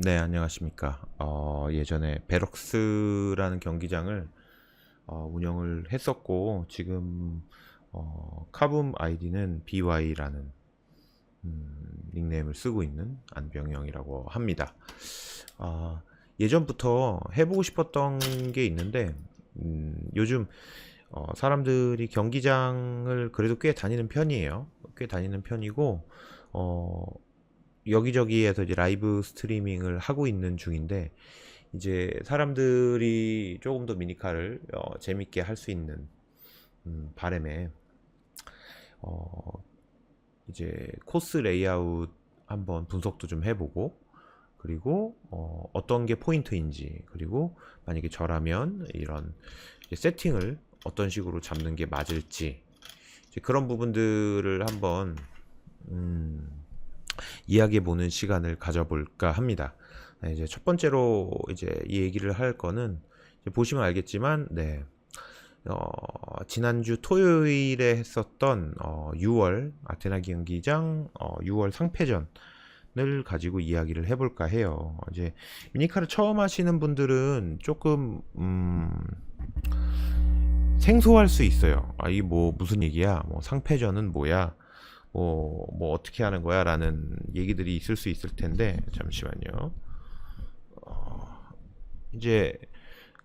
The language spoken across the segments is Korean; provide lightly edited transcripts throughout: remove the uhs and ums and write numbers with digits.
네, 안녕하십니까. 예전에 베럭스라는 경기장을 운영을 했었고, 지금 카붐 아이디는 BY라는 닉네임을 쓰고 있는 안병영이라고 합니다. 예전부터 해보고 싶었던 게 있는데, 요즘 사람들이 경기장을 그래도 꽤 다니는 편이에요. 꽤 다니는 편이고, 어, 여기저기에서 이제 라이브 스트리밍을 하고 있는 중인데, 이제 사람들이 조금 더 미니카를 재밌게 할 수 있는 바람에 어, 이제 코스 레이아웃 한번 분석도 좀 해보고, 그리고 어떤 게 포인트인지, 그리고 만약에 저라면 이런 세팅을 어떤 식으로 잡는 게 맞을지, 이제 그런 부분들을 한번 이야기해 보는 시간을 가져볼까 합니다. 네, 이제 첫 번째로 이제 이 얘기를 할 거는, 이제 보시면 알겠지만, 네, 지난주 토요일에 했었던 6월 아테나 경기장 6월 상패전을 가지고 이야기를 해볼까 해요. 이제 미니카를 처음 하시는 분들은 조금 생소할 수 있어요. 이 뭐 무슨 얘기야? 뭐 상패전은 뭐야? 뭐 어떻게 하는 거야? 라는 얘기들이 있을 수 있을 텐데, 잠시만요. 이제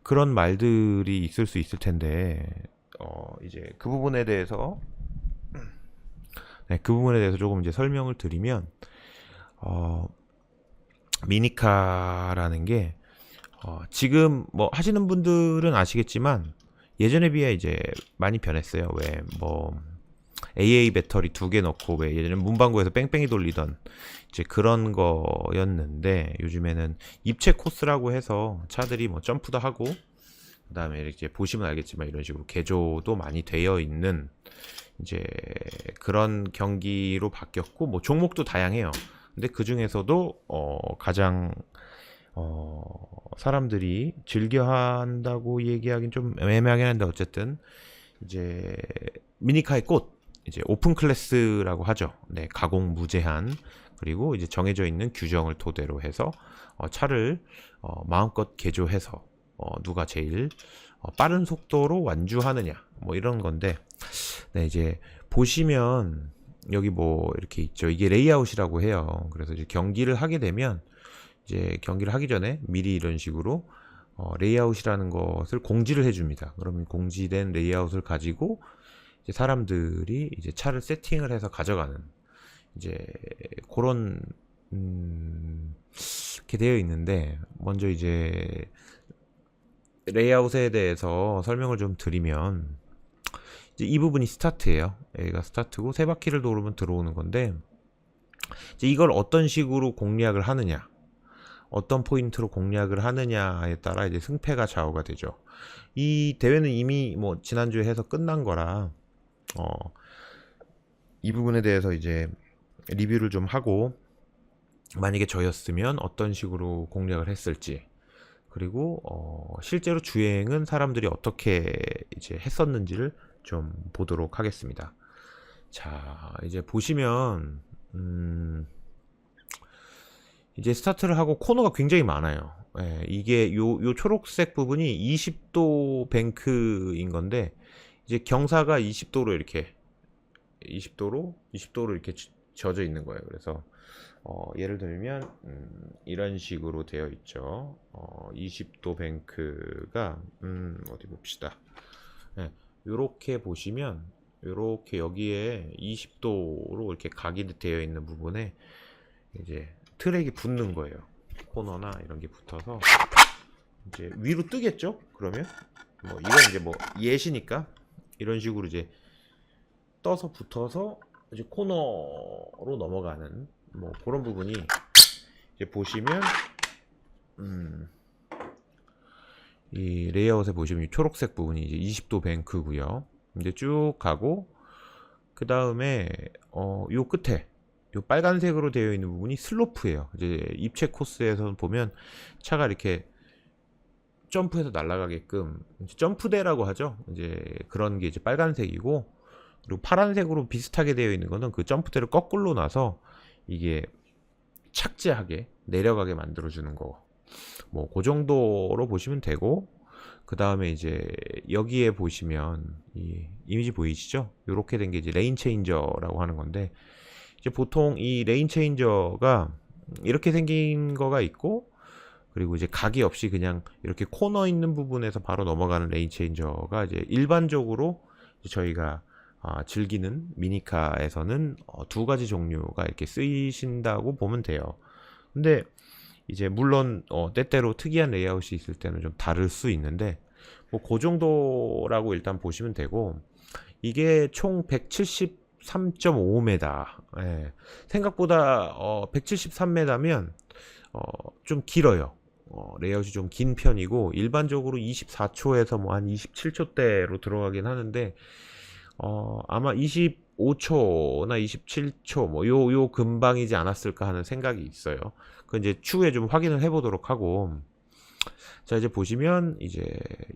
그런 말들이 있을 수 있을 텐데, 이제 그 부분에 대해서, 네, 그 부분에 대해서 조금 이제 설명을 드리면, 어, 미니카라는 게, 지금 뭐 하시는 분들은 아시겠지만, 예전에 비해 이제 많이 변했어요. 왜, 뭐, AA 배터리 두 개 넣고, 왜 예전에 문방구에서 뺑뺑이 돌리던 이제 그런 거였는데, 요즘에는 입체 코스라고 해서 차들이 뭐 점프도 하고, 그 다음에 이렇게 보시면 알겠지만 이런 식으로 개조도 많이 되어 있는 이제 그런 경기로 바뀌었고, 뭐 종목도 다양해요. 근데 그 중에서도 가장 사람들이 즐겨 한다고 얘기하긴 좀 애매하긴 한데, 어쨌든 이제 미니카의 꽃, 이제 오픈 클래스라고 하죠. 네, 가공 무제한, 그리고 이제 정해져 있는 규정을 토대로 해서 차를 마음껏 개조해서 누가 제일 빠른 속도로 완주하느냐, 뭐 이런 건데, 네, 이제 보시면 여기 뭐 이렇게 있죠. 이게 레이아웃이라고 해요. 그래서 이제 경기를 하게 되면, 이제 경기를 하기 전에 미리 이런 식으로 레이아웃이라는 것을 공지를 해줍니다. 그러면 공지된 레이아웃을 가지고 이제 사람들이 이제 차를 세팅을 해서 가져가는, 이제 그런 게 되어 있는데, 먼저 이제 레이아웃에 대해서 설명을 좀 드리면, 이제 이 부분이 스타트예요. 여기가 스타트고 세 바퀴를 돌으면 들어오는 건데, 이제 이걸 어떤 식으로 공략을 하느냐, 어떤 포인트로 공략을 하느냐에 따라 이제 승패가 좌우가 되죠. 이 대회는 이미 뭐 지난주에 해서 끝난 거라 어, 이 부분에 대해서 이제 리뷰를 좀 하고, 만약에 저였으면 어떤 식으로 공략을 했을지, 그리고 실제로 주행은 사람들이 어떻게 이제 했었는지를 좀 보도록 하겠습니다. 자, 이제 보시면 이제 스타트를 하고 코너가 굉장히 많아요. 예, 이게 요 초록색 부분이 20도 뱅크인 건데, 이제 경사가 20도로 이렇게 20도로 이렇게 져져 있는 거예요. 그래서 예를 들면 이런 식으로 되어 있죠. 20도 뱅크가 어디 봅시다. 네, 이렇게 보시면, 이렇게 여기에 20도로 이렇게 각이 되어 있는 부분에 이제 트랙이 붙는 거예요. 코너나 이런 게 붙어서 이제 위로 뜨겠죠? 그러면 뭐 이건 이제 뭐 예시니까 이런 식으로 이제 떠서 붙어서 이제 코너로 넘어가는 뭐 그런 부분이, 이제 보시면 이 레이아웃에 보시면 이 초록색 부분이 이제 20도 뱅크고요. 이제 쭉 가고, 그 다음에 요 끝에 요 빨간색으로 되어 있는 부분이 슬로프예요. 이제 입체 코스에서 보면 차가 이렇게 점프해서 날아가게끔 점프대라고 하죠. 이제 그런 게 이제 빨간색이고, 그리고 파란색으로 비슷하게 되어 있는 거는 그 점프대를 거꾸로 놔서 이게 착지하게 내려가게 만들어주는 거. 뭐 그 정도로 보시면 되고, 그 다음에 이제 여기에 보시면 이 이미지 보이시죠? 이렇게 된 게 이제 레인 체인저라고 하는 건데, 이제 보통 이 레인 체인저가 이렇게 생긴 거가 있고, 그리고 이제 각이 없이 그냥 이렇게 코너 있는 부분에서 바로 넘어가는 레인 체인저가 이제 일반적으로 이제 저희가 즐기는 미니카에서는 두 가지 종류가 이렇게 쓰이신다고 보면 돼요. 근데 이제 물론 때때로 특이한 레이아웃이 있을 때는 좀 다를 수 있는데, 뭐 그 정도라고 일단 보시면 되고, 이게 총 173.5m. 예. 생각보다 173m면 좀 길어요. 레이아웃이 좀 긴 편이고, 일반적으로 24초에서 뭐 한 27초대로 들어가긴 하는데, 아마 25초나 27초 뭐 요 근방이지 않았을까 하는 생각이 있어요. 그 이제 추후에 좀 확인을 해보도록 하고, 자 이제 보시면 이제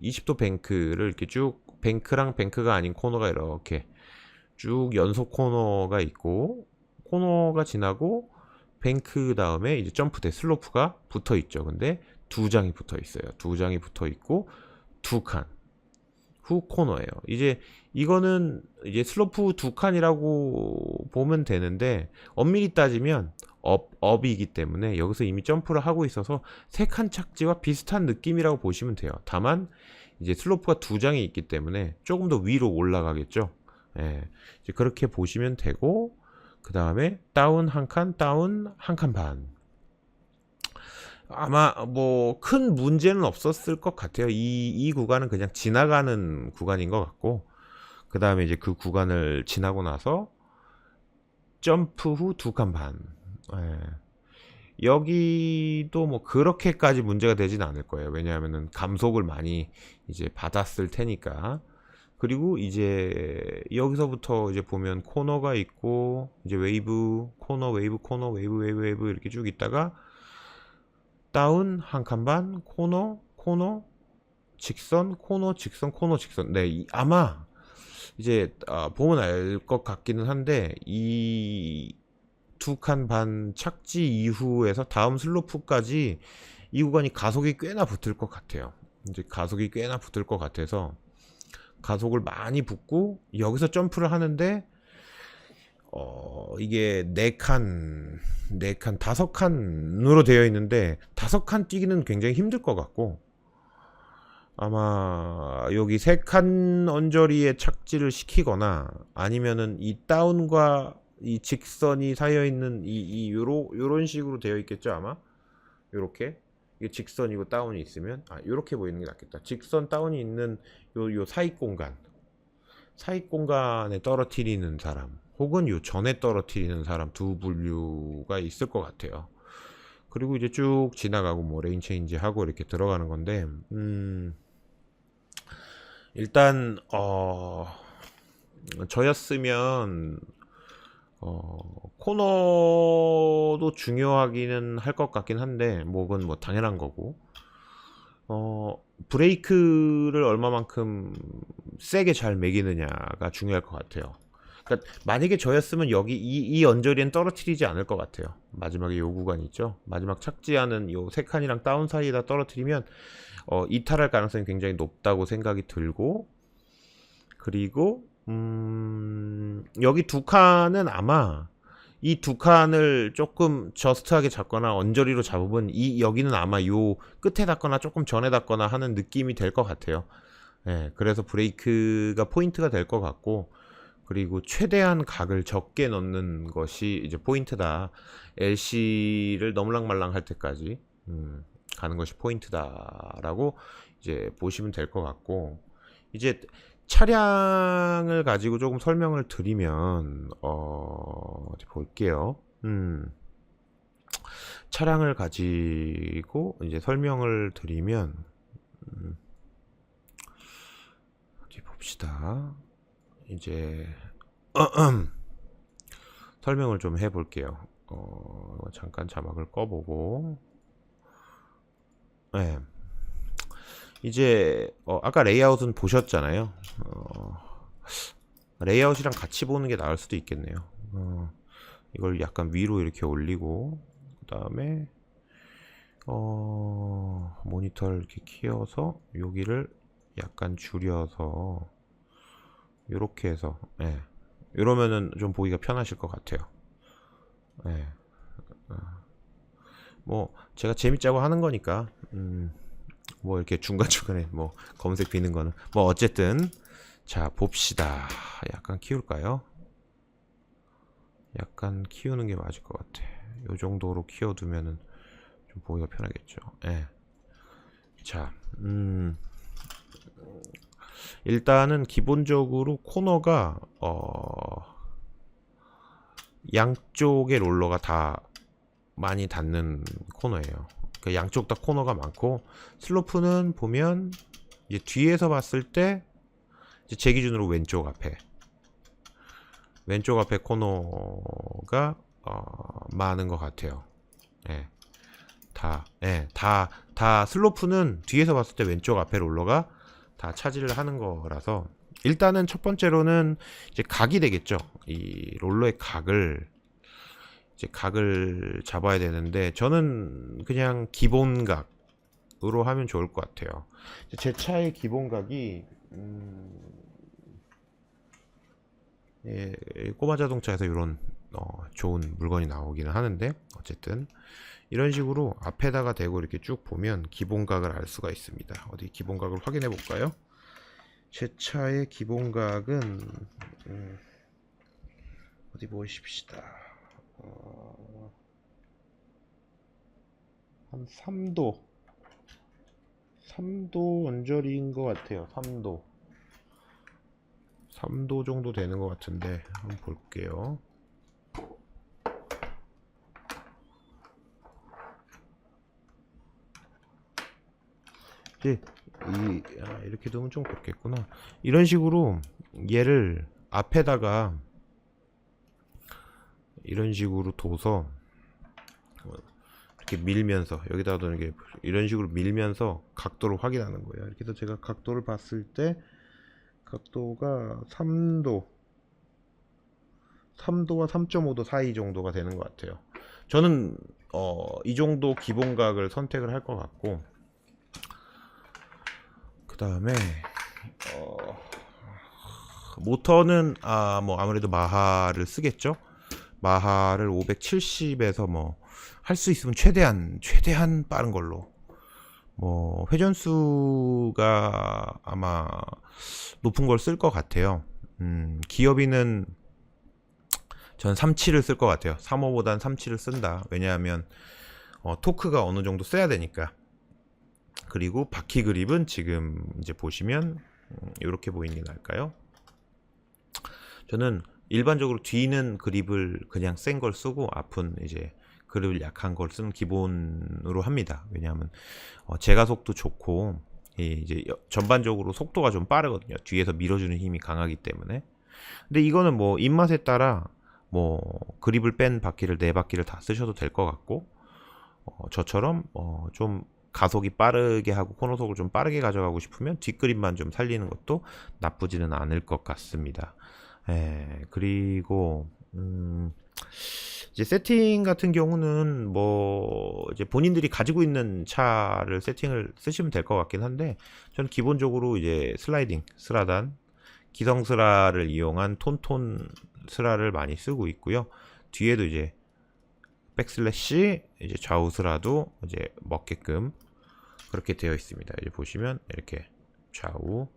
20도 뱅크를 이렇게 쭉, 뱅크랑 뱅크가 아닌 코너가 이렇게 쭉 연속 코너가 있고, 코너가 지나고 뱅크 다음에 이제 점프대 슬로프가 붙어 있죠. 근데 두 장이 붙어 있어요. 두 장이 붙어 있고 두 칸 후 코너예요. 이제 이거는 이제 슬로프 두 칸이라고 보면 되는데, 엄밀히 따지면 업이기 때문에 여기서 이미 점프를 하고 있어서 세 칸 착지와 비슷한 느낌이라고 보시면 돼요. 다만 이제 슬로프가 두 장이 있기 때문에 조금 더 위로 올라가겠죠. 예, 이제 그렇게 보시면 되고, 그 다음에 다운 한 칸, 다운 한 칸 반. 아마 뭐 큰 문제는 없었을 것 같아요. 이 구간은 그냥 지나가는 구간인 것 같고, 그 다음에 이제 그 구간을 지나고 나서 점프 후 두 칸 반. 예. 여기도 뭐 그렇게까지 문제가 되진 않을 거예요. 왜냐하면은 감속을 많이 이제 받았을 테니까. 그리고 이제 여기서부터 이제 보면 코너가 있고, 이제 웨이브, 코너, 웨이브, 코너, 웨이브, 웨이브, 웨이브 이렇게 쭉 있다가 다운 한 칸 반, 코너, 코너, 직선, 코너, 직선, 코너, 직선. 네, 아마 이제 보면 알 것 같기는 한데, 이 두 칸 반 착지 이후에서 다음 슬로프까지 이 구간이 가속이 꽤나 붙을 것 같아요. 이제 가속이 꽤나 붙을 것 같아서 가속을 많이 붙고, 여기서 점프를 하는데 이게 네 칸, 다섯 칸으로 되어 있는데, 다섯 칸 뛰기는 굉장히 힘들 것 같고, 아마 여기 세 칸 언저리에 착지를 시키거나, 아니면은 이 다운과 이 직선이 사여 있는 요런 식으로 되어 있겠죠. 아마 요렇게 이게 직선이고 다운이 있으면 요렇게 보이는 게 낫겠다. 직선 다운이 있는 요 사이 공간에 떨어뜨리는 사람, 혹은 요 전에 떨어뜨리는 사람, 두 분류가 있을 것 같아요. 그리고 이제 쭉 지나가고 뭐 레인 체인지 하고 이렇게 들어가는 건데, 일단 저였으면 코너도 중요하기는 할 것 같긴 한데, 뭐 그건 뭐 당연한 거고, 브레이크를 얼마만큼 세게 잘 매기느냐가 중요할 것 같아요. 그러니까 만약에 저였으면 여기 이 언저리엔 떨어뜨리지 않을 것 같아요. 마지막에 요 구간 있죠. 마지막 착지하는 요 세 칸이랑 다운 사이에다 떨어뜨리면 이탈할 가능성이 굉장히 높다고 생각이 들고, 그리고 여기 두 칸은 아마 이 두 칸을 조금 저스트하게 잡거나 언저리로 잡으면 여기는 아마 요 끝에 닿거나 조금 전에 닿거나 하는 느낌이 될 것 같아요. 예, 그래서 브레이크가 포인트가 될 것 같고, 그리고 최대한 각을 적게 넣는 것이 이제 포인트다. LC를 너물랑말랑 할 때까지 가는 것이 포인트다라고 이제 보시면 될 것 같고, 이제 차량을 가지고 조금 설명을 드리면 어디 볼게요. 차량을 가지고 이제 설명을 드리면 어디 봅시다. 이제 설명을 좀 해볼게요. 잠깐 자막을 꺼보고, 네. 이제 아까 레이아웃은 보셨잖아요. 레이아웃이랑 같이 보는 게 나을 수도 있겠네요. 이걸 약간 위로 이렇게 올리고, 그 다음에 모니터를 이렇게 키워서 여기를 약간 줄여서 요렇게 해서, 예, 이러면은 좀 보기가 편하실 것 같아요. 예. 뭐 제가 재밌자고 하는 거니까 뭐 이렇게 중간중간에 뭐 검색 비는 거는 뭐 어쨌든, 자 봅시다. 약간 키울까요? 약간 키우는 게 맞을 것 같아. 요 정도로 키워두면은 좀 보기가 편하겠죠. 예. 자, 일단은 기본적으로 코너가 양쪽의 롤러가 다 많이 닿는 코너예요. 그 양쪽 다 코너가 많고, 슬로프는 보면 이제 뒤에서 봤을 때 이제 제 기준으로 왼쪽 앞에 코너가 많은 것 같아요. 예. 다 슬로프는 뒤에서 봤을 때 왼쪽 앞에 롤러가 다 차지를 하는 거라서, 일단은 첫 번째로는 이제 각이 되겠죠. 이 롤러의 각을 잡아야 되는데, 저는 그냥 기본각으로 하면 좋을 것 같아요. 제 차의 기본각이 예, 꼬마 자동차에서 이런 좋은 물건이 나오기는 하는데, 어쨌든 이런 식으로 앞에다가 대고 이렇게 쭉 보면 기본각을 알 수가 있습니다. 어디 기본각을 확인해 볼까요? 제 차의 기본각은 어디 보십시다. 한 3도 언저리인 것 같아요. 3도 정도 되는 것 같은데, 한번 볼게요. 이제 이렇게 두면 좀 그렇겠구나. 이런 식으로 얘를 앞에다가 이런 식으로 둬서 이렇게 밀면서, 여기다가 두는 게 이런 식으로 밀면서 각도를 확인하는 거예요. 이렇게 해서 제가 각도를 봤을 때 각도가 3도와 3.5도 사이 정도가 되는 것 같아요. 저는 이 정도 기본각을 선택을 할 것 같고, 그 다음에 모터는 뭐 아무래도 마하를 쓰겠죠. 마하를 570에서 뭐 할 수 있으면 최대한 빠른 걸로, 뭐 회전수가 아마 높은 걸 쓸 것 같아요. 기어비는 전 37을 쓸 것 같아요. 35보단 37을 쓴다. 왜냐하면 토크가 어느 정도 써야 되니까. 그리고 바퀴 그립은 지금 이제 보시면 이렇게 보이는 게 나을까요? 저는 일반적으로 뒤는 그립을 그냥 센 걸 쓰고, 앞은 이제 그립을 약한 걸 쓰는 기본으로 합니다. 왜냐하면 제가속도 좋고, 이제 전반적으로 속도가 좀 빠르거든요. 뒤에서 밀어주는 힘이 강하기 때문에. 근데 이거는 뭐 입맛에 따라 뭐 그립을 뺀 바퀴를 4바퀴를 다 쓰셔도 될 것 같고, 저처럼 좀 가속이 빠르게 하고 코너속을 좀 빠르게 가져가고 싶으면 뒷그립만 좀 살리는 것도 나쁘지는 않을 것 같습니다. 그리고 이제 세팅 같은 경우는 뭐 이제 본인들이 가지고 있는 차를 세팅을 쓰시면 될 것 같긴 한데, 저는 기본적으로 이제 슬라이딩 스라단, 기성 스라를 이용한 톤톤 스라를 많이 쓰고 있고요. 뒤에도 이제 백슬래시, 이제 좌우 스라도 이제 먹게끔 그렇게 되어 있습니다. 이제 보시면 이렇게 좌우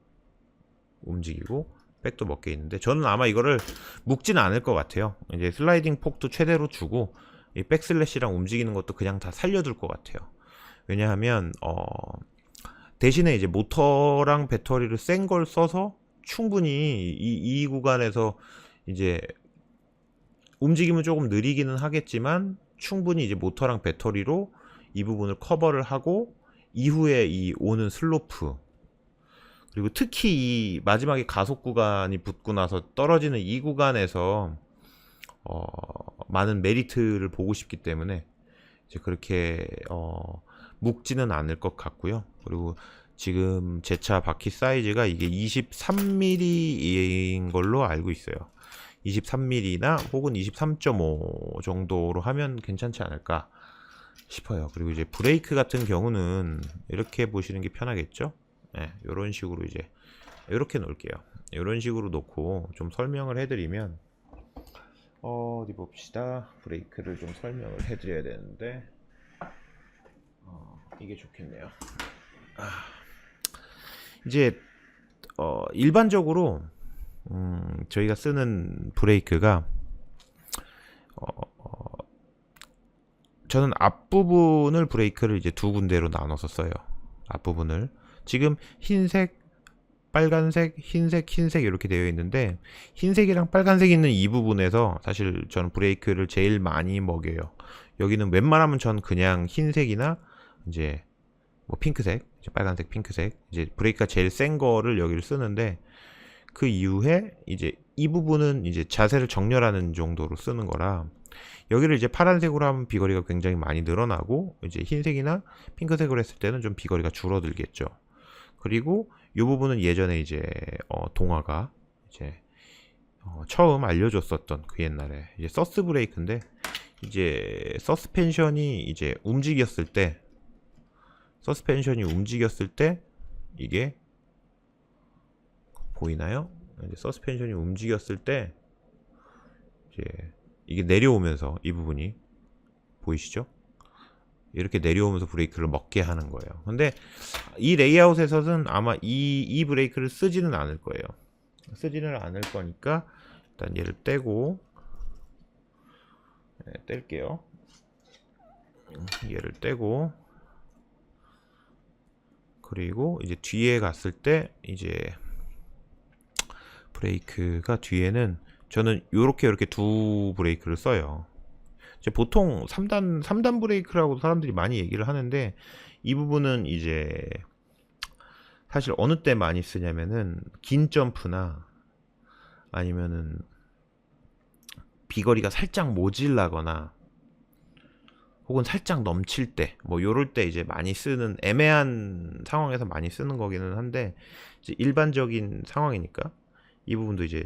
움직이고 백도 먹게 있는데, 저는 아마 이거를 묶지는 않을 것 같아요. 이제 슬라이딩 폭도 최대로 주고, 이 백슬래시랑 움직이는 것도 그냥 다 살려둘 것 같아요. 왜냐하면 대신에 이제 모터랑 배터리를 센 걸 써서 충분히 이 구간에서 이제 움직임은 조금 느리기는 하겠지만, 충분히 이제 모터랑 배터리로 이 부분을 커버를 하고, 이후에 이 오는 슬로프, 그리고 특히 이 마지막에 가속 구간이 붙고 나서 떨어지는 이 구간에서 많은 메리트를 보고 싶기 때문에 이제 그렇게 묶지는 않을 것 같고요. 그리고 지금 제 차 바퀴 사이즈가 이게 23mm인 걸로 알고 있어요. 23mm나 혹은 23.5 정도로 하면 괜찮지 않을까 싶어요. 그리고 이제 브레이크 같은 경우는 이렇게 보시는 게 편하겠죠? 네, 이런 식으로 이제 이렇게 놓을게요. 이런 식으로 놓고 좀 설명을 해드리면 어디 봅시다. 브레이크를 좀 설명을 해드려야 되는데 이게 좋겠네요. 이제 일반적으로 저희가 쓰는 브레이크가 저는 앞부분을 브레이크를 이제 두 군데로 나눠서 써요. 앞부분을 지금 흰색, 빨간색, 흰색 이렇게 되어 있는데 흰색이랑 빨간색 있는 이 부분에서 사실 저는 브레이크를 제일 많이 먹여요. 여기는 웬만하면 전 그냥 흰색이나 이제 뭐 핑크색, 이제 빨간색, 핑크색 이제 브레이크가 제일 센 거를 여기를 쓰는데 그 이후에 이제 이 부분은 이제 자세를 정렬하는 정도로 쓰는 거라 여기를 이제 파란색으로 하면 비거리가 굉장히 많이 늘어나고 이제 흰색이나 핑크색으로 했을 때는 좀 비거리가 줄어들겠죠. 그리고 이 부분은 예전에 이제 동아가 이제 처음 알려줬었던 그 옛날에 이제 서스 브레이크인데 이제 서스펜션이 이제 움직였을 때 이게 보이나요? 이제 서스펜션이 움직였을 때 이제 이게 내려오면서 이 부분이 보이시죠? 이렇게 내려오면서 브레이크를 먹게 하는 거예요. 근데 이 레이아웃에서는 아마 이 브레이크를 쓰지는 않을 거예요. 쓰지는 않을 거니까 일단 얘를 떼고 뗄게요. 얘를 떼고 그리고 이제 뒤에 갔을 때 이제 브레이크가 뒤에는 저는 이렇게 두 브레이크를 써요. 보통 3단 브레이크라고 사람들이 많이 얘기를 하는데 이 부분은 이제 사실 어느 때 많이 쓰냐면은 긴 점프나 아니면은 비거리가 살짝 모질라거나 혹은 살짝 넘칠 때 뭐 요럴 때 이제 많이 쓰는 애매한 상황에서 많이 쓰는 거기는 한데 이제 일반적인 상황이니까 이 부분도 이제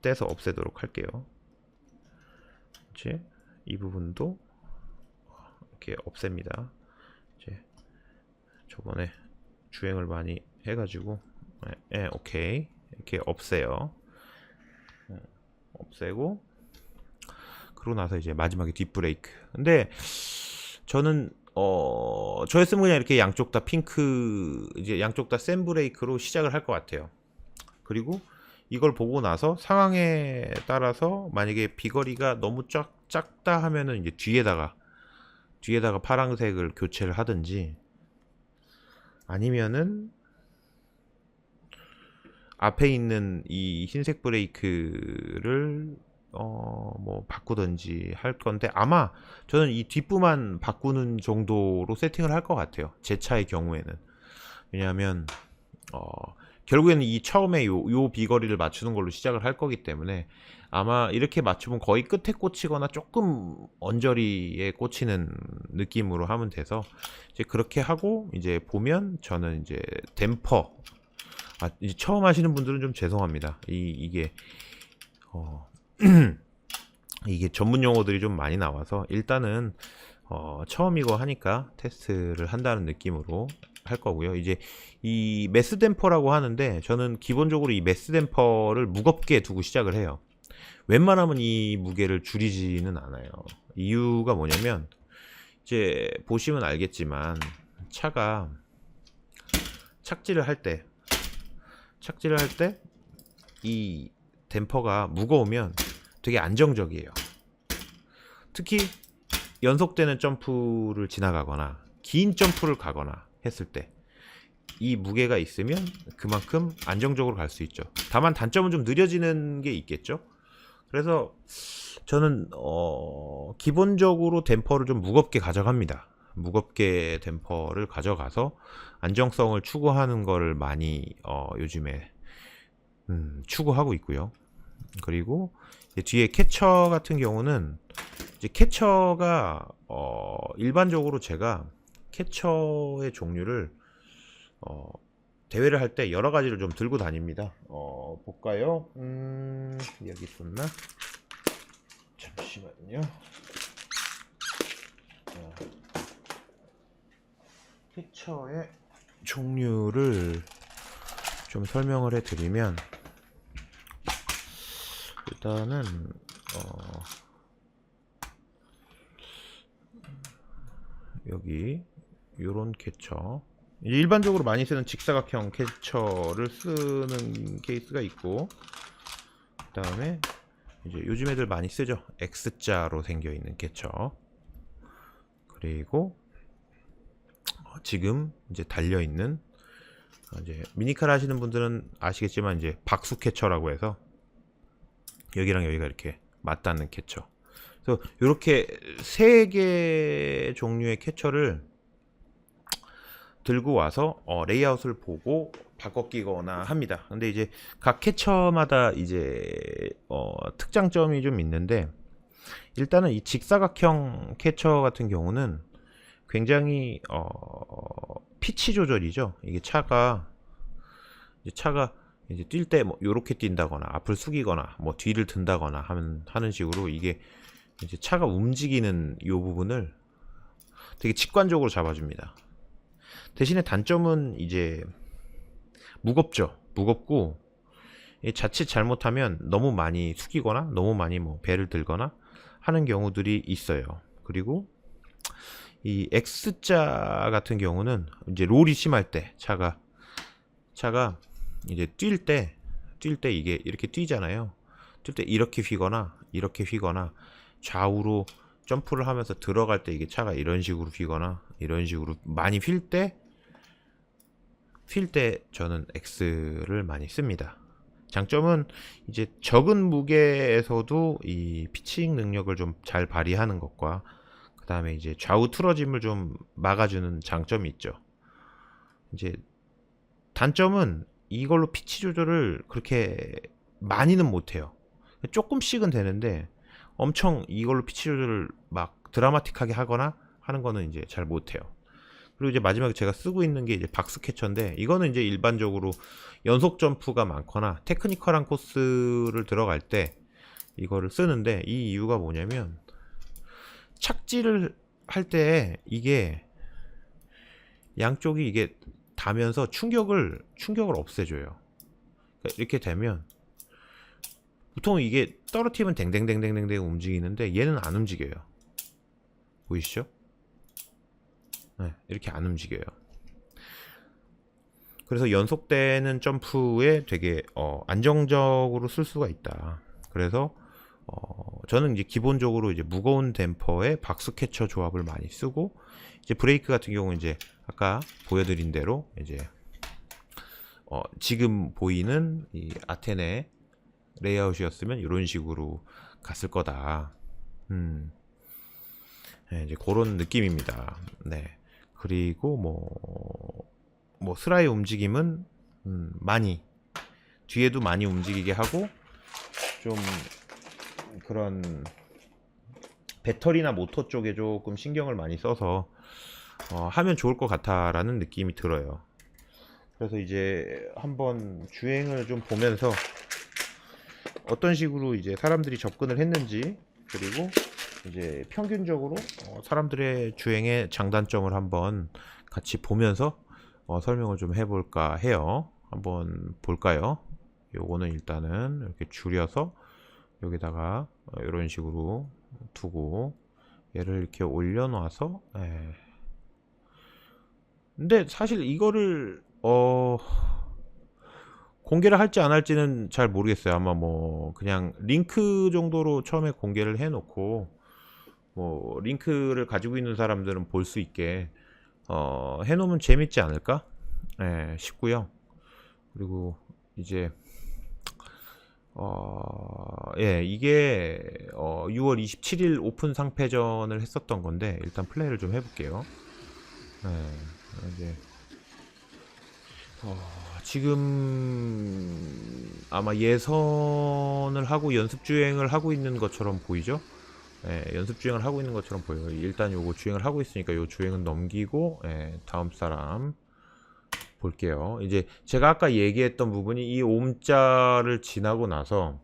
떼서 없애도록 할게요. 이제 이 부분도 이렇게 없앱니다. 이제 저번에 주행을 많이 해가지고 오케이 이렇게 없애요. 없애고 그러고 나서 이제 마지막에 뒷브레이크. 근데 저는 저였으면 그냥 이렇게 양쪽 다 핑크 이제 양쪽 다 센 브레이크로 시작을 할 것 같아요. 그리고 이걸 보고 나서 상황에 따라서 만약에 비거리가 너무 작다 하면은 이제 뒤에다가 파란색을 교체를 하든지 아니면은 앞에 있는 이 흰색 브레이크를 뭐 바꾸든지 할 건데 아마 저는 이 뒷부만 바꾸는 정도로 세팅을 할 것 같아요. 제 차의 경우에는. 왜냐하면 결국에는 이 처음에 요 비거리를 맞추는 걸로 시작을 할 거기 때문에 아마 이렇게 맞추면 거의 끝에 꽂히거나 조금 언저리에 꽂히는 느낌으로 하면 돼서 이제 그렇게 하고 이제 보면 저는 이제 댐퍼 이제 처음 하시는 분들은 좀 죄송합니다. 이게 이게 전문 용어들이 좀 많이 나와서 일단은 처음이고 하니까 테스트를 한다는 느낌으로 할 거고요. 이제 이 매스 댐퍼라고 하는데 저는 기본적으로 이 매스 댐퍼를 무겁게 두고 시작을 해요. 웬만하면 이 무게를 줄이지는 않아요. 이유가 뭐냐면 이제 보시면 알겠지만 차가 착지를 할 때 이 댐퍼가 무거우면 되게 안정적이에요. 특히 연속되는 점프를 지나가거나 긴 점프를 가거나 했을 때 이 무게가 있으면 그만큼 안정적으로 갈 수 있죠. 다만 단점은 좀 느려지는 게 있겠죠. 그래서 저는 기본적으로 댐퍼를 좀 무겁게 가져갑니다. 무겁게 댐퍼를 가져가서 안정성을 추구하는 거를 많이 요즘에 추구하고 있고요. 그리고 뒤에 캐처 같은 경우는 이제 캐처가 일반적으로 제가 캐처의 종류를 대회를 할 때 여러 가지를 좀 들고 다닙니다. 볼까요? 여기 있었나? 잠시만요. 캐쳐의 종류를 좀 설명을 해드리면, 일단은 여기 요런 캐쳐, 일반적으로 많이 쓰는 직사각형 캐쳐를 쓰는 케이스가 있고, 그 다음에 이제 요즘 애들 많이 쓰죠. X자로 생겨 있는 캐쳐, 그리고 지금 이제 달려 있는, 이제 미니칼 하시는 분들은 아시겠지만 이제 박수 캐쳐라고 해서 여기랑 여기가 이렇게 맞닿는 캐쳐. 그래서 이렇게 세 개 종류의 캐쳐를 들고 와서 레이아웃을 보고 바꿔 끼거나 합니다. 근데 이제 각 캐쳐마다 이제 특장점이 좀 있는데, 일단은 이 직사각형 캐쳐 같은 경우는 굉장히 피치 조절이죠. 이게 차가 이제 뛸 때 뭐 요렇게 뛴다거나 앞을 숙이거나 뭐 뒤를 든다거나 하는 식으로, 이게 이제 차가 움직이는 요 부분을 되게 직관적으로 잡아줍니다. 대신에 단점은 이제 무겁고, 자칫 잘못하면 너무 많이 숙이거나 너무 많이 뭐 배를 들거나 하는 경우들이 있어요. 그리고 이 X자 같은 경우는 이제 롤이 심할 때, 차가 이제 뛸 때 이게 이렇게 뛰잖아요. 뛸 때 이렇게 휘거나 좌우로 점프를 하면서 들어갈 때 이게 차가 이런 식으로 휘거나 이런 식으로 많이 휠 때 저는 X를 많이 씁니다. 장점은 이제 적은 무게에서도 이 피칭 능력을 좀 잘 발휘하는 것과, 그 다음에 이제 좌우 틀어짐을 좀 막아주는 장점이 있죠. 이제 단점은 이걸로 피치 조절을 그렇게 많이는 못해요. 조금씩은 되는데 엄청 이걸로 피치 조절을 막 드라마틱하게 하거나 하는 거는 이제 잘 못해요. 그리고 이제 마지막에 제가 쓰고 있는 게 이제 박스 캐쳐인데, 이거는 이제 일반적으로 연속 점프가 많거나 테크니컬한 코스를 들어갈 때 이거를 쓰는데, 이 이유가 뭐냐면 착지를 할 때 이게 양쪽이 이게 닿으면서 충격을 없애줘요. 그러니까 이렇게 되면 보통 이게 떨어뜨리면 댕댕댕댕댕 움직이는데 얘는 안 움직여요. 보이시죠? 네, 이렇게 안 움직여요. 그래서 연속되는 점프에 되게 안정적으로 쓸 수가 있다. 그래서 저는 이제 기본적으로 이제 무거운 댐퍼에 박스 캐쳐 조합을 많이 쓰고, 이제 브레이크 같은 경우 이제 아까 보여드린 대로 이제 지금 보이는 이 아테네 레이아웃이었으면 이런 식으로 갔을 거다. 네, 이제 그런 느낌입니다. 네. 그리고 뭐 슬라이 움직임은 많이 뒤에도 많이 움직이게 하고, 좀 그런 배터리나 모터 쪽에 조금 신경을 많이 써서 하면 좋을 것 같다라는 느낌이 들어요. 그래서 이제 한번 주행을 좀 보면서 어떤 식으로 이제 사람들이 접근을 했는지, 그리고 이제 평균적으로 사람들의 주행의 장단점을 한번 같이 보면서 설명을 좀 해볼까 해요. 한번 볼까요? 요거는 일단은 이렇게 줄여서 여기다가 이런 식으로 두고 얘를 이렇게 올려놔서, 근데 사실 이거를 공개를 할지 안 할지는 잘 모르겠어요. 아마 뭐 그냥 링크 정도로 처음에 공개를 해놓고, 뭐 링크를 가지고 있는 사람들은 볼 수 있게 해놓으면 재밌지 않을까 싶고요. 그리고 이제 이게 6월 27일 오픈 상패전을 했었던 건데, 일단 플레이를 좀 해볼게요. 이제 지금 아마 예선을 하고 연습 주행을 하고 있는 것처럼 보이죠? 연습 주행을 하고 있는 것처럼 보여요. 일단 요거 주행을 하고 있으니까 요 주행은 넘기고, 다음 사람 볼게요. 이제 제가 아까 얘기했던 부분이 이 옴자를 지나고 나서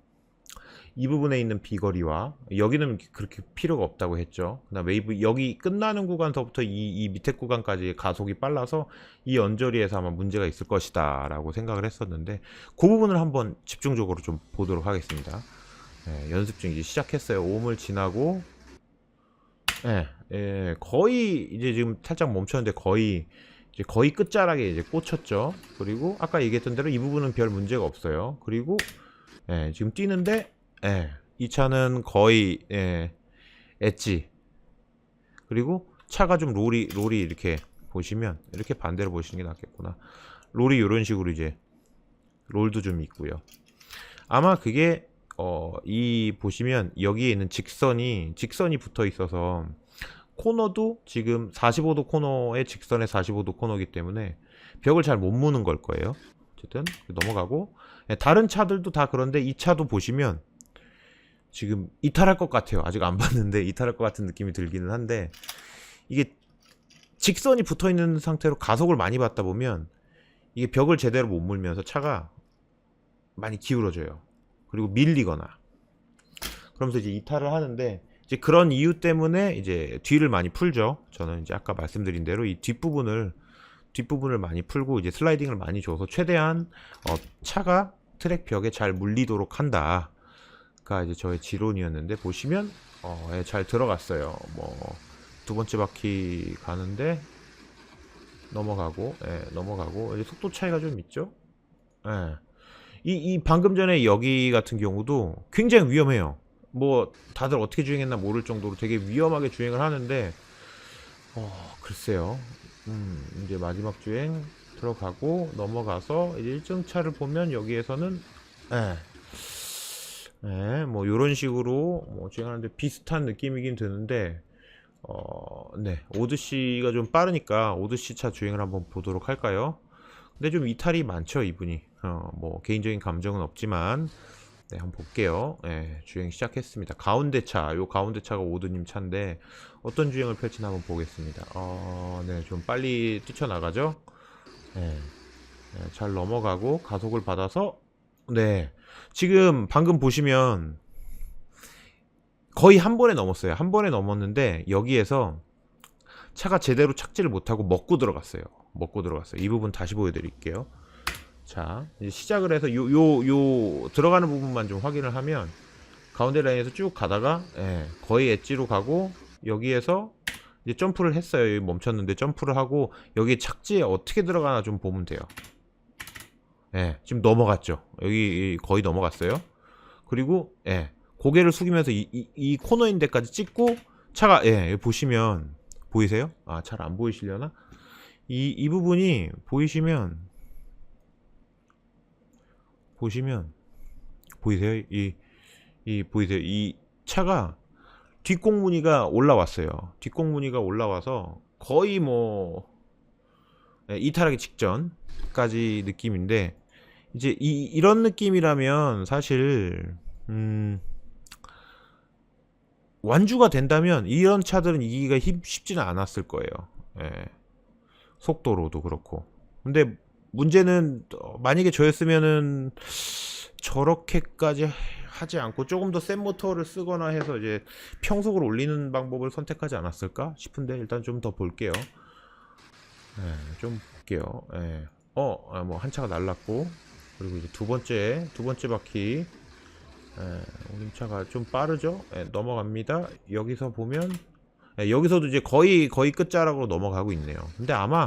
이 부분에 있는 비거리와 여기는 그렇게 필요가 없다고 했죠. 그다음 웨이브 여기 끝나는 구간서부터 이 밑에 구간까지 가속이 빨라서 이 언저리에서 아마 문제가 있을 것이다 라고 생각을 했었는데, 그 부분을 한번 집중적으로 좀 보도록 하겠습니다. 연습 중 이제 시작했어요. 5을 지나고 거의 이제 지금 살짝 멈췄는데 거의 끝자락에 이제 꽂혔죠. 그리고 아까 얘기했던 대로 이 부분은 별 문제가 없어요. 그리고 지금 뛰는데 이 차는 거의 엣지. 그리고 차가 좀 롤이 이렇게 보시면 이렇게 반대로 보시는 게 낫겠구나. 롤이 이런 식으로 이제 롤도 좀 있고요. 아마 그게 이 보시면 여기에 있는 직선이 붙어 있어서 코너도 지금 45도 코너에 직선에 45도 코너이기 때문에 벽을 잘 못 무는 걸 거예요. 어쨌든 넘어가고, 다른 차들도 다 그런데 이 차도 보시면 지금 이탈할 것 같아요. 아직 안 봤는데 이탈할 것 같은 느낌이 들기는 한데, 이게 직선이 붙어 있는 상태로 가속을 많이 받다 보면 이게 벽을 제대로 못 물면서 차가 많이 기울어져요. 그리고 밀리거나 그러면서 이제 이탈을 하는데, 이제 그런 이유 때문에 이제 뒤를 많이 풀죠. 저는 이제 아까 말씀드린 대로 이 뒷부분을 많이 풀고 이제 슬라이딩을 많이 줘서 최대한 차가 트랙 벽에 잘 물리도록 한다가 이제 저의 지론이었는데, 보시면 잘 들어갔어요. 뭐 두 번째 바퀴 가는데 넘어가고 이제 속도 차이가 좀 있죠. 이 방금 전에 여기 같은 경우도 굉장히 위험해요. 뭐 다들 어떻게 주행했나 모를 정도로 되게 위험하게 주행을 하는데, 글쎄요. 이제 마지막 주행 들어가고 넘어가서 이제 1점차를 보면 여기에서는 뭐 요런 식으로 뭐 주행하는데 비슷한 느낌이긴 드는데, 오드씨가 좀 빠르니까 오드씨 차 주행을 한번 보도록 할까요? 근데 좀 이탈이 많죠, 이분이. 뭐 개인적인 감정은 없지만 한번 볼게요. 주행 시작했습니다. 가운데 차, 요 가운데 차가 오드님 차인데 어떤 주행을 펼치나 한번 보겠습니다. 좀 빨리 뛰쳐나가죠. 잘 넘어가고 가속을 받아서 지금 방금 보시면 거의 한 번에 넘었어요. 한 번에 넘었는데 여기에서 차가 제대로 착지를 못하고 먹고 들어갔어요. 이 부분 다시 보여드릴게요. 자, 이제 시작을 해서 요 들어가는 부분만 좀 확인을 하면 가운데 라인에서 쭉 가다가 거의 엣지로 가고, 여기에서 이제 점프를 했어요. 여기 멈췄는데 점프를 하고 여기 착지에 어떻게 들어가나 좀 보면 돼요. 지금 넘어갔죠. 여기 거의 넘어갔어요. 그리고 고개를 숙이면서 이 코너인 데까지 찍고 차가 보시면 보이세요? 잘 안 보이시려나? 이 부분이 보이시면 보이세요? 보이세요? 이 차가 뒷공무니가 올라왔어요. 뒷공무니가 올라와서 거의 뭐 이탈하기 직전까지 느낌인데, 이제 이런 느낌이라면 사실 완주가 된다면 이런 차들은 이기기가 쉽지는 않았을 거예요. 속도로도 그렇고. 근데 문제는 만약에 저였으면은 저렇게까지 하지 않고 조금 더 센 모터를 쓰거나 해서 이제 평속을 올리는 방법을 선택하지 않았을까 싶은데, 일단 좀 더 볼게요. 좀 볼게요. 뭐 한 차가 날랐고, 그리고 이제 두 번째 바퀴 오림차가 좀 빠르죠. 넘어갑니다. 여기서 보면 여기서도 이제 거의 끝자락으로 넘어가고 있네요. 근데 아마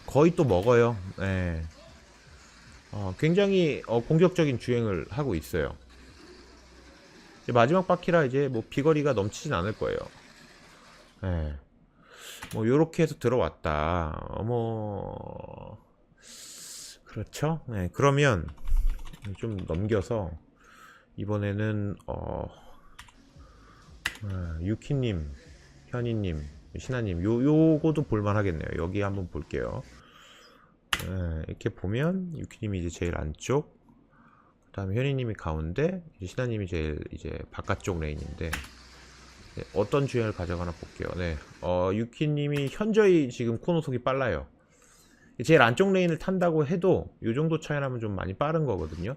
거의 또 먹어요. 굉장히 공격적인 주행을 하고 있어요. 이제 마지막 바퀴라 이제 뭐 비거리가 넘치진 않을 거예요. 뭐 요렇게 해서 들어왔다. 뭐 그렇죠. 그러면 좀 넘겨서 이번에는 유키님, 현이님, 신하님 요거도 볼만 하겠네요. 여기 한번 볼게요. 이렇게 보면 유키님이 이제 제일 안쪽, 그 다음에 현이님이 가운데, 신하님이 제일 이제 바깥쪽 레인인데, 어떤 주행을 가져가나 볼게요. 유키님이 현저히 지금 코너속이 빨라요. 제일 안쪽 레인을 탄다고 해도 이 정도 차이라면 좀 많이 빠른 거거든요.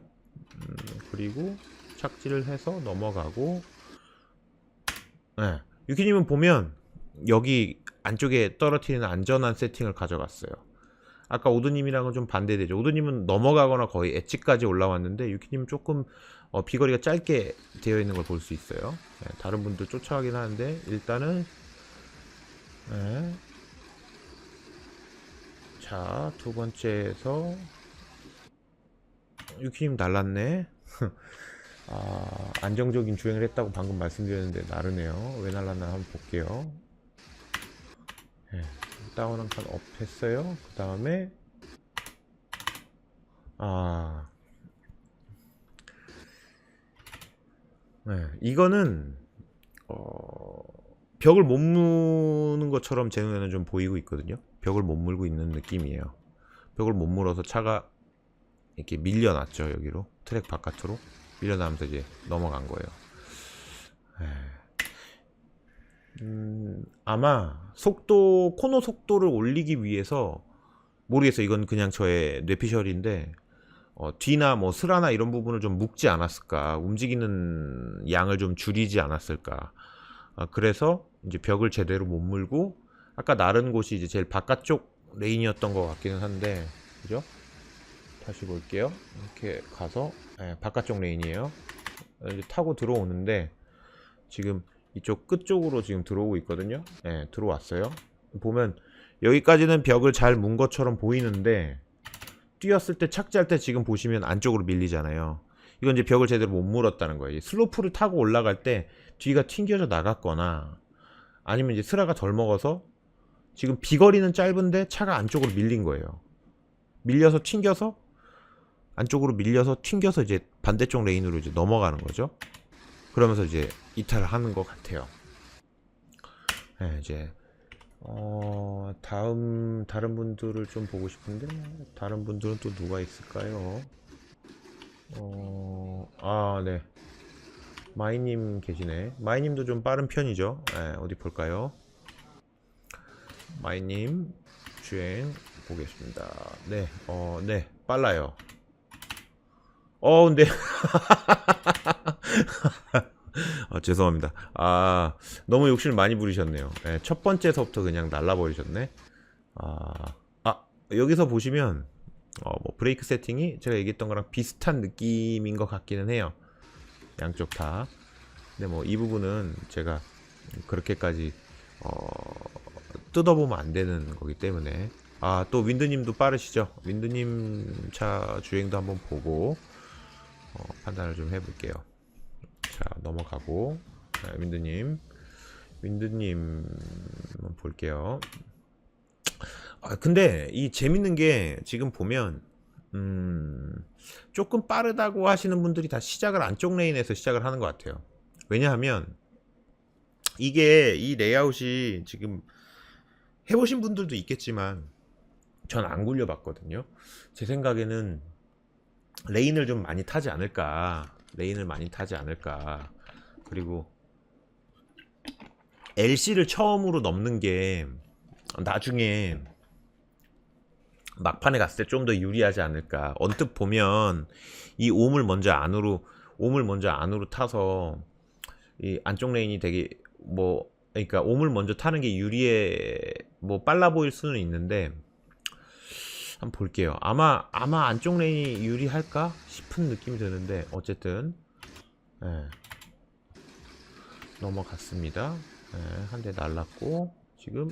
그리고 착지를 해서 넘어가고. 네. 유키님은 보면 여기 안쪽에 떨어뜨리는 안전한 세팅을 가져갔어요. 아까 오드님이랑은 좀 반대되죠. 오드님은 넘어가거나 거의 엣지까지 올라왔는데 유키님은 조금 비거리가 짧게 되어 있는 걸 볼 수 있어요. 네, 다른 분들 쫓아가긴 하는데 일단은 네. 자, 두 번째에서 유키님 날랐네. 안정적인 주행을 했다고 방금 말씀드렸는데 나르네요. 왜 날랐나 한번 볼게요. 네, 다운 한 칸 업 했어요. 그 다음에 네, 이거는 벽을 못 무는 것처럼 제 눈에는 좀 보이고 있거든요. 벽을 못 물고 있는 느낌이에요. 벽을 못 물어서 차가 이렇게 밀려났죠. 여기로 트랙 바깥으로 밀려나면서 이제 넘어간 거예요. 아마 속도, 코너 속도를 올리기 위해서, 모르겠어요. 이건 그냥 저의 뇌피셜인데 뒤나 뭐 스라나 이런 부분을 좀 묶지 않았을까, 움직이는 양을 좀 줄이지 않았을까. 그래서 이제 벽을 제대로 못 물고, 아까 나른 곳이 이제 제일 바깥쪽 레인이었던 것 같기는 한데, 그죠? 다시 볼게요. 이렇게 가서 바깥쪽 레인이에요. 이제 타고 들어오는데 지금 이쪽 끝쪽으로 지금 들어오고 있거든요. 들어왔어요. 보면 여기까지는 벽을 잘 문 것처럼 보이는데 뛰었을 때, 착지할 때 지금 보시면 안쪽으로 밀리잖아요. 이건 이제 벽을 제대로 못 물었다는 거예요. 슬로프를 타고 올라갈 때 뒤가 튕겨져 나갔거나, 아니면 이제 스라가 덜 먹어서 지금 비거리는 짧은데 차가 안쪽으로 밀린 거예요. 밀려서 튕겨서, 안쪽으로 밀려서 튕겨서 이제 반대쪽 레인으로 이제 넘어가는 거죠. 그러면서 이제 이탈을 하는 것 같아요. 이제 다른 분들을 좀 보고 싶은데, 다른 분들은 또 누가 있을까요? 네. 마이님 계시네. 마이님도 좀 빠른 편이죠. 어디 볼까요? 마이님 주행 보겠습니다. 네, 네, 빨라요. 근데 죄송합니다. 너무 욕심을 많이 부리셨네요. 첫 번째서부터 그냥 날라버리셨네. 여기서 보시면 뭐 브레이크 세팅이 제가 얘기했던 거랑 비슷한 느낌인 것 같기는 해요. 양쪽 다. 근데 뭐 이 부분은 제가 그렇게까지 뜯어보면 안 되는 거기 때문에. 또 윈드님도 빠르시죠? 윈드님 차 주행도 한번 보고 판단을 좀 해볼게요. 자, 넘어가고. 윈드님 한번 볼게요. 근데 이 재밌는 게, 지금 보면 조금 빠르다고 하시는 분들이 다 시작을 안쪽 레인에서 시작을 하는 것 같아요. 왜냐하면 이게, 이 레이아웃이 지금 해보신 분들도 있겠지만 전 안 굴려봤거든요. 제 생각에는 레인을 좀 많이 타지 않을까. 그리고 LC를 처음으로 넘는 게 나중에 막판에 갔을 때 좀 더 유리하지 않을까. 언뜻 보면 이 옴을 먼저 안으로 타서 이 안쪽 레인이 되게 그러니까 옴을 먼저 타는 게 빨라 보일 수는 있는데, 한번 볼게요. 아마 안쪽 레인이 유리할까 싶은 느낌이 드는데, 어쨌든 넘어갔습니다. 한 대 날랐고, 지금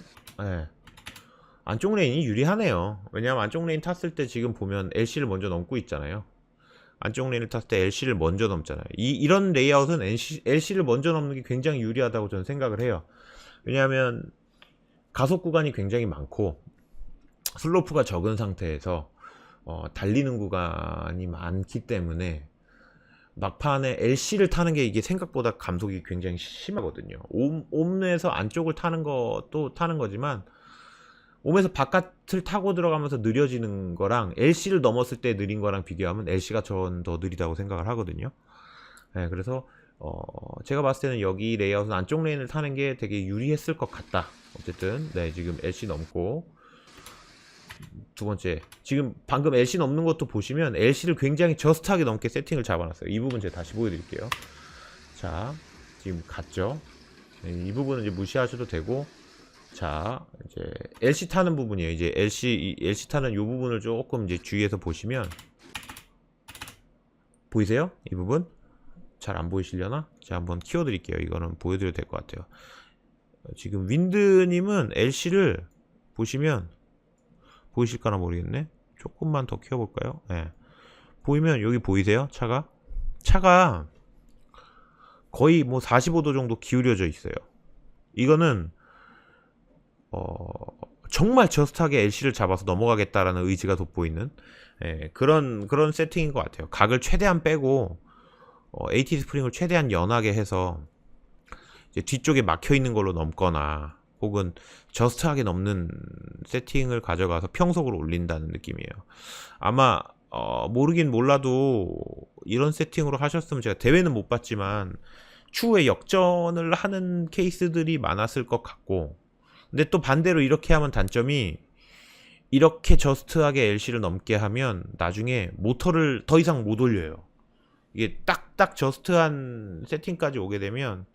안쪽 레인이 유리하네요. 왜냐하면 안쪽 레인 탔을 때 지금 보면 LC를 먼저 넘고 있잖아요. 안쪽 레인을 탔을 때 LC를 먼저 넘잖아요. 이런 레이아웃은 LC를 먼저 넘는 게 굉장히 유리하다고 저는 생각을 해요. 왜냐하면 가속 구간이 굉장히 많고 슬로프가 적은 상태에서 달리는 구간이 많기 때문에 막판에 LC를 타는 게, 이게 생각보다 감속이 굉장히 심하거든요. 옴에서 안쪽을 타는 것도 타는 거지만, 옴에서 바깥을 타고 들어가면서 느려지는 거랑 LC를 넘었을 때 느린 거랑 비교하면 LC가 전 더 느리다고 생각을 하거든요. 그래서 제가 봤을 때는 여기 레이아웃은 안쪽 레인을 타는 게 되게 유리했을 것 같다. 어쨌든 지금 LC 넘고 두 번째, 지금 방금 LC 넘는 것도 보시면 LC를 굉장히 저스트하게 넘게 세팅을 잡아놨어요. 이 부분 제가 다시 보여드릴게요. 자, 지금 갔죠. 네, 이 부분은 이제 무시하셔도 되고, 자, 이제 LC 타는 부분이에요. 이제 LC 타는 이 부분을 조금 이제 주의해서 보시면 보이세요? 이 부분 잘 안 보이시려나? 제가 한번 키워드릴게요. 이거는 보여드려도 될 것 같아요. 지금 윈드님은 LC를 보시면 보이실까나 모르겠네. 조금만 더 키워볼까요? 네. 보이면 여기 보이세요? 차가 거의 뭐 45도 정도 기울여져 있어요. 이거는 정말 저스트하게 LC를 잡아서 넘어가겠다라는 의지가 돋보이는 그런 세팅인 것 같아요. 각을 최대한 빼고 AT 스프링을 최대한 연하게 해서 이제 뒤쪽에 막혀 있는 걸로 넘거나 혹은 저스트하게 넘는 세팅을 가져가서 평속으로 올린다는 느낌이에요. 아마 모르긴 몰라도 이런 세팅으로 하셨으면, 제가 대회는 못 봤지만 추후에 역전을 하는 케이스들이 많았을 것 같고, 근데 또 반대로 이렇게 하면 단점이, 이렇게 저스트하게 LC를 넘게 하면 나중에 모터를 더 이상 못 올려요. 이게 딱딱 저스트한 세팅까지 오게 되면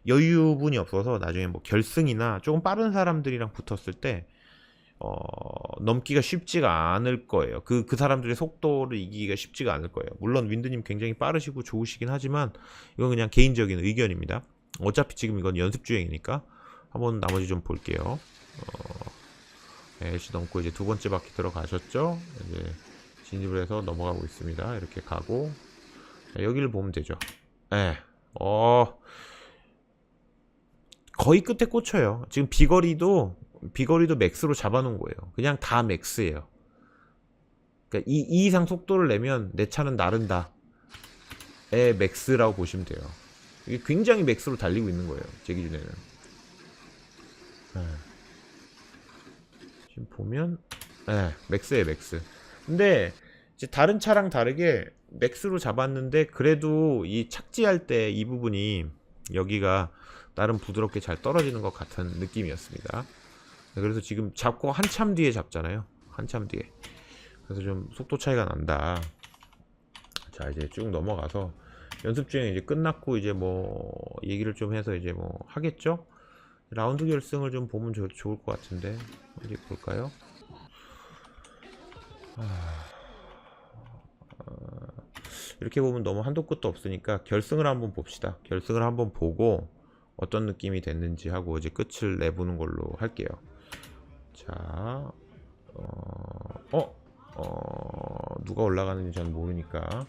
여유분이 없어서 나중에 뭐 결승이나 조금 빠른 사람들이랑 붙었을 때 넘기가 쉽지가 않을 거예요. 그 사람들의 속도를 이기기가 쉽지가 않을 거예요. 물론 윈드님 굉장히 빠르시고 좋으시긴 하지만 이건 그냥 개인적인 의견입니다. 어차피 지금 이건 연습 주행이니까 한번 나머지 좀 볼게요. LC 넘고 이제 두 번째 바퀴 들어가셨죠? 이제 진입을 해서 넘어가고 있습니다. 이렇게 가고, 자, 여기를 보면 되죠. 예. 거의 끝에 꽂혀요. 지금 비거리도 맥스로 잡아놓은 거예요. 그냥 다 맥스예요. 그러니까 이 이상 속도를 내면 내 차는 나른다의 맥스라고 보시면 돼요. 이게 굉장히 맥스로 달리고 있는 거예요. 제 기준에는. 지금 보면 맥스예요, 맥스. 근데 이제 다른 차랑 다르게 맥스로 잡았는데 그래도 이 착지할 때 이 부분이 여기가 나름 부드럽게 잘 떨어지는 것 같은 느낌이었습니다. 그래서 지금 잡고 한참 뒤에 잡잖아요. 한참 뒤에. 그래서 좀 속도 차이가 난다. 자, 이제 쭉 넘어가서 연습 주행 이제 끝났고, 이제 뭐 얘기를 좀 해서 이제 뭐 하겠죠? 라운드 결승을 좀 보면 좋을 것 같은데, 어디 볼까요? 이렇게 보면 너무 한도 끝도 없으니까 결승을 한번 봅시다. 결승을 한번 보고 어떤 느낌이 됐는지 하고 이제 끝을 내보는 걸로 할게요. 자, 누가 올라가는지 전 모르니까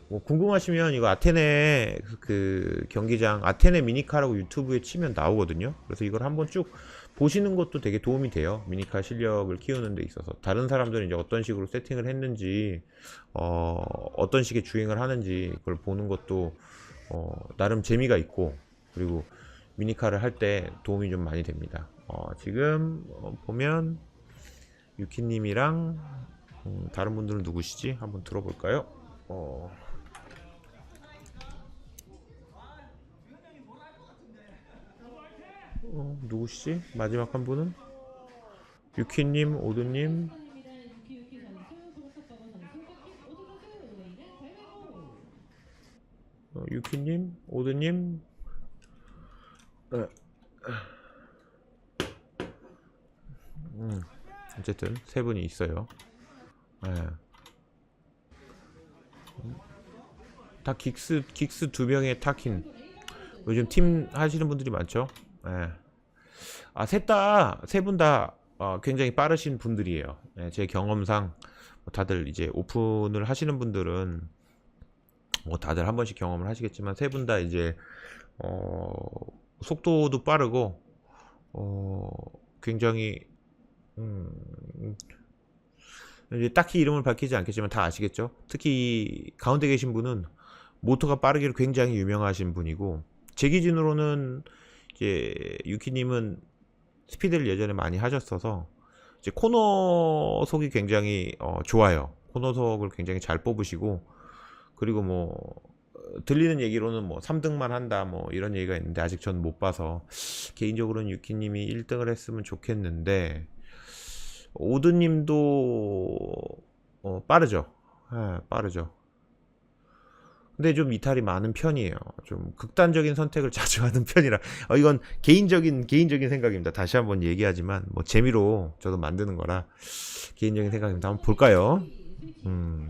뭐 궁금하시면 이거 아테네 그 경기장 아테네 미니카라고 유튜브에 치면 나오거든요. 그래서 이걸 한번 쭉 보시는 것도 되게 도움이 돼요. 미니카 실력을 키우는 데 있어서. 다른 사람들은 이제 어떤 식으로 세팅을 했는지, 어떤 식의 주행을 하는지 그걸 보는 것도 나름 재미가 있고, 그리고 미니카를 할 때 도움이 좀 많이 됩니다. 지금 보면 유키님이랑 다른 분들은 누구시지? 한번 들어볼까요? 누구시지? 마지막 한 분은? 유키님, 오드님, 유키님, 오드님. 어쨌든 세 분이 있어요. 다 긱스 두 명의 타킨. 요즘 팀 하시는 분들이 많죠. 세 분 다 굉장히 빠르신 분들이에요. 제 경험상 다들 이제 오픈을 하시는 분들은 뭐 다들 한 번씩 경험을 하시겠지만, 세 분 다 이제 속도도 빠르고 굉장히 이제 딱히 이름을 밝히지 않겠지만 다 아시겠죠. 특히 가운데 계신 분은 모터가 빠르기로 굉장히 유명하신 분이고, 제 기준으로는 이제 유키님은 스피드를 예전에 많이 하셨어서 이제 코너 속이 굉장히 좋아요. 코너 속을 굉장히 잘 뽑으시고, 그리고 뭐 들리는 얘기로는 뭐 3등만 한다 뭐 이런 얘기가 있는데, 아직 전 못 봐서 개인적으로는 유키님이 1등을 했으면 좋겠는데, 오드님도 빠르죠. 예, 빠르죠. 근데 좀 이탈이 많은 편이에요. 좀 극단적인 선택을 자주 하는 편이라 이건 개인적인 생각입니다. 다시 한번 얘기하지만 뭐 재미로 저도 만드는 거라 개인적인 생각입니다. 한번 볼까요?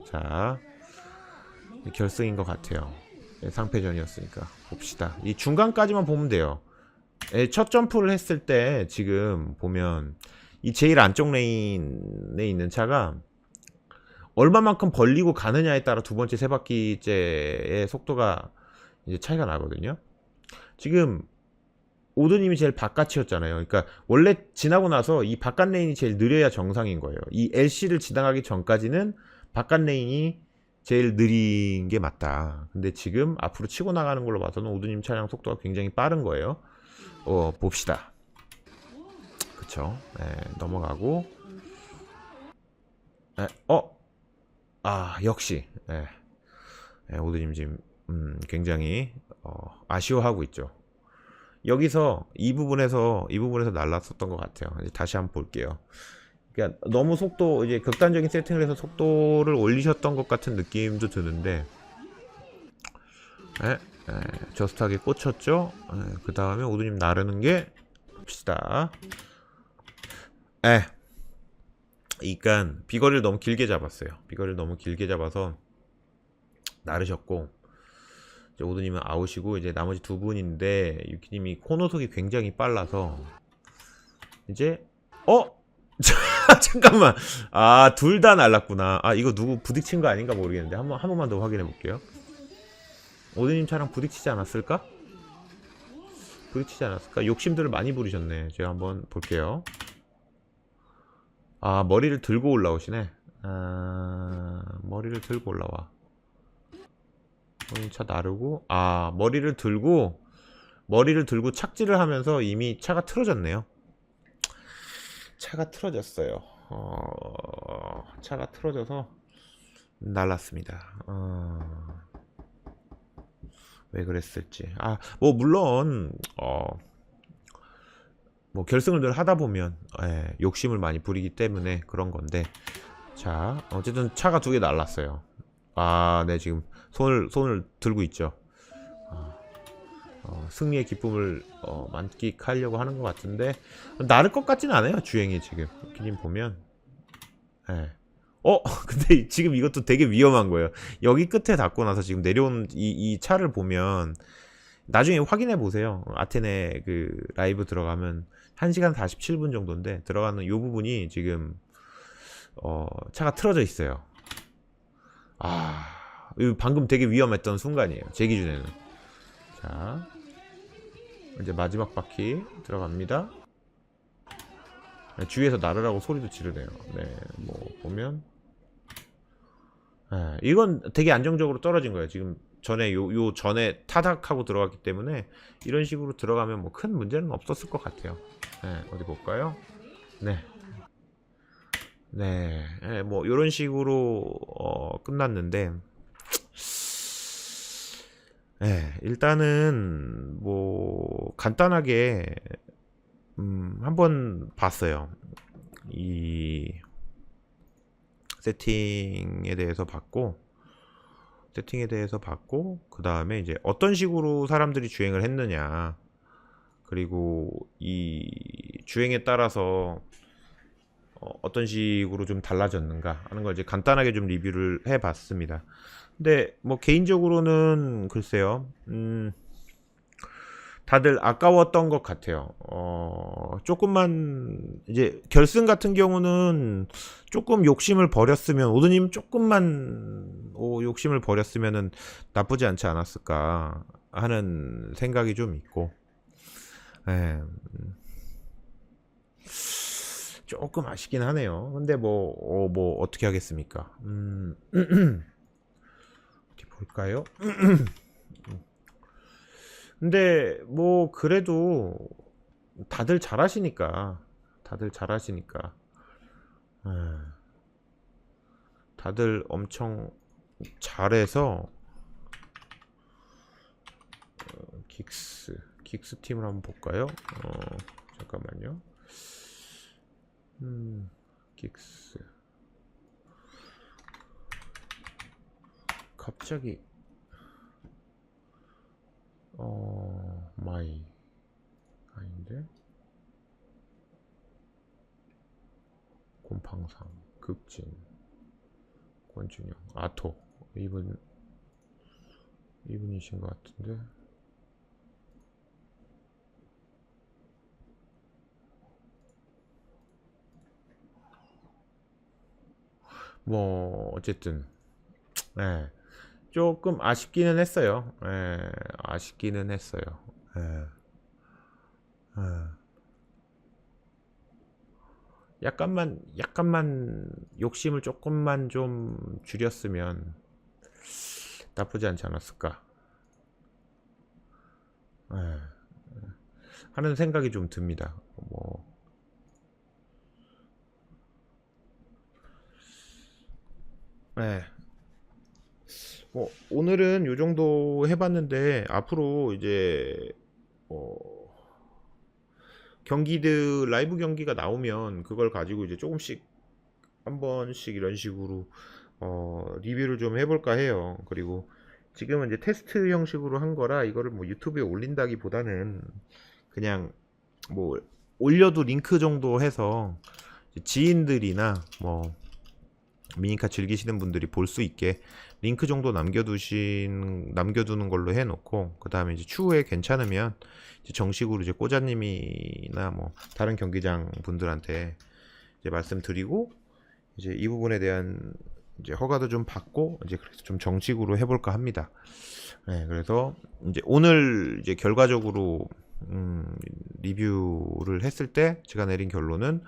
자, 결승인 것 같아요. 상패전이었으니까 봅시다. 이 중간까지만 보면 돼요. 첫 점프를 했을 때 지금 보면 이 제일 안쪽 레인에 있는 차가 얼마만큼 벌리고 가느냐에 따라 두 번째 세 바퀴째의 속도가 이제 차이가 나거든요. 지금 오드님이 제일 바깥이었잖아요. 그러니까 원래 지나고 나서 이 바깥 레인이 제일 느려야 정상인 거예요. 이 LC를 지나가기 전까지는 바깥 레인이 제일 느린 게 맞다. 근데 지금 앞으로 치고 나가는 걸로 봐서는 오드님 차량 속도가 굉장히 빠른 거예요. 봅시다. 그쵸? 넘어가고. 역시. 오드님 지금 굉장히 아쉬워하고 있죠. 여기서 이 부분에서 날랐었던 것 같아요. 이제 다시 한번 볼게요. 그러니까 너무 이제 극단적인 세팅을 해서 속도를 올리셨던 것 같은 느낌도 드는데, 저스트하게 꽂혔죠. 그 다음에 오드님 나르는 게 봅시다. 그러니까 비거리를 너무 길게 잡았어요. 비거리를 너무 길게 잡아서 나르셨고, 이제 오드님은 아웃이고 이제 나머지 두 분인데 유키님이 코너속이 굉장히 빨라서 이제 잠깐만. 둘 다 날랐구나. 이거 누구 부딪힌 거 아닌가 모르겠는데 한 번만 더 확인해 볼게요. 오드님 차랑 부딪히지 않았을까? 욕심들을 많이 부리셨네. 제가 한번 볼게요. 머리를 들고 올라오시네. 머리를 들고 올라와. 차 나르고 머리를 들고 착지를 하면서 이미 차가 틀어졌네요. 차가 틀어졌어요. 차가 틀어져서 날랐습니다. 왜 그랬을지. 뭐 물론 뭐 결승을 늘 하다 보면 욕심을 많이 부리기 때문에 그런 건데, 자 어쨌든 차가 두 개 날랐어요. 네, 지금 손을 들고 있죠. 승리의 기쁨을 만끽하려고 하는 것 같은데 나를 것 같진 않아요. 주행이 지금 기님 보면. 근데 지금 이것도 되게 위험한 거예요. 여기 끝에 닿고 나서 지금 내려온 이 차를 보면 나중에 확인해 보세요. 아테네 그 라이브 들어가면 1시간 47분 정도인데 들어가는 요 부분이 지금 차가 틀어져 있어요. 이거 방금 되게 위험했던 순간이에요. 제 기준에는. 자, 이제 마지막 바퀴 들어갑니다. 주위에서 나르라고 소리도 지르네요. 네, 뭐 보면 이건 되게 안정적으로 떨어진 거예요. 지금 전에 요 전에 타닥하고 들어갔기 때문에 이런 식으로 들어가면 뭐 큰 문제는 없었을 것 같아요. 어디 볼까요? 뭐 이런 식으로 끝났는데, 일단은 뭐 간단하게 한번 봤어요. 이 세팅에 대해서 봤고 그 다음에 이제 어떤 식으로 사람들이 주행을 했느냐, 그리고 이 주행에 따라서 어떤 식으로 좀 달라졌는가 하는 걸 이제 간단하게 좀 리뷰를 해봤습니다. 근데 뭐 개인적으로는 글쎄요, 다들 아까웠던 것 같아요. 조금만 이제 결승 같은 경우는 조금 욕심을 버렸으면, 오드님 조금만 욕심을 버렸으면은 나쁘지 않지 않았을까 하는 생각이 좀 있고, 조금 아쉽긴 하네요. 근데 뭐 어떻게 하겠습니까? 어디 볼까요? 근데 뭐 그래도 다들 잘하시니까 다들 엄청 잘해서 긱스 팀을 한번 볼까요? 잠깐만요. 긱스. 갑자기 마이 아닌데? 곰팡상, 극진, 권준영, 아토. 이분이신 것 같은데. 뭐 어쨌든 예, 조금 아쉽기는 했어요. 예, 아쉽기는 했어요. 예, 예. 약간만 욕심을 조금만 좀 줄였으면 나쁘지 않지 않았을까. 예, 하는 생각이 좀 듭니다. 뭐 예. 뭐 오늘은 요 정도 해봤는데 앞으로 이제 어, 경기들 라이브 경기가 나오면 그걸 가지고 이제 조금씩 한 번씩 이런 식으로 리뷰를 좀 해볼까 해요. 그리고 지금은 이제 테스트 형식으로 한 거라 이거를 뭐 유튜브에 올린다기보다는 그냥 뭐 올려도 링크 정도 해서 지인들이나 뭐 미니카 즐기시는 분들이 볼 수 있게 링크 정도 남겨두는 걸로 해놓고, 그 다음에 이제 추후에 괜찮으면 이제 정식으로 이제 꼬자님이나 뭐 다른 경기장 분들한테 이제 말씀드리고, 이제 이 부분에 대한 이제 허가도 좀 받고 이제 그래서 좀 정식으로 해볼까 합니다. 네, 그래서 이제 오늘 이제 결과적으로 리뷰를 했을 때 제가 내린 결론은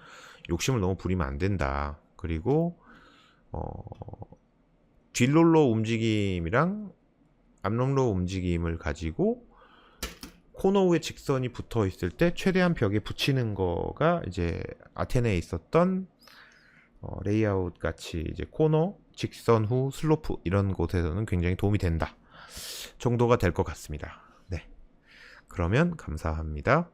욕심을 너무 부리면 안 된다. 그리고 뒷롤러 움직임이랑 앞롤러 움직임을 가지고 코너 위에 직선이 붙어 있을 때 최대한 벽에 붙이는 거가 이제 아테네에 있었던 레이아웃 같이 이제 코너, 직선 후 슬로프 이런 곳에서는 굉장히 도움이 된다 정도가 될 것 같습니다. 네, 그러면 감사합니다.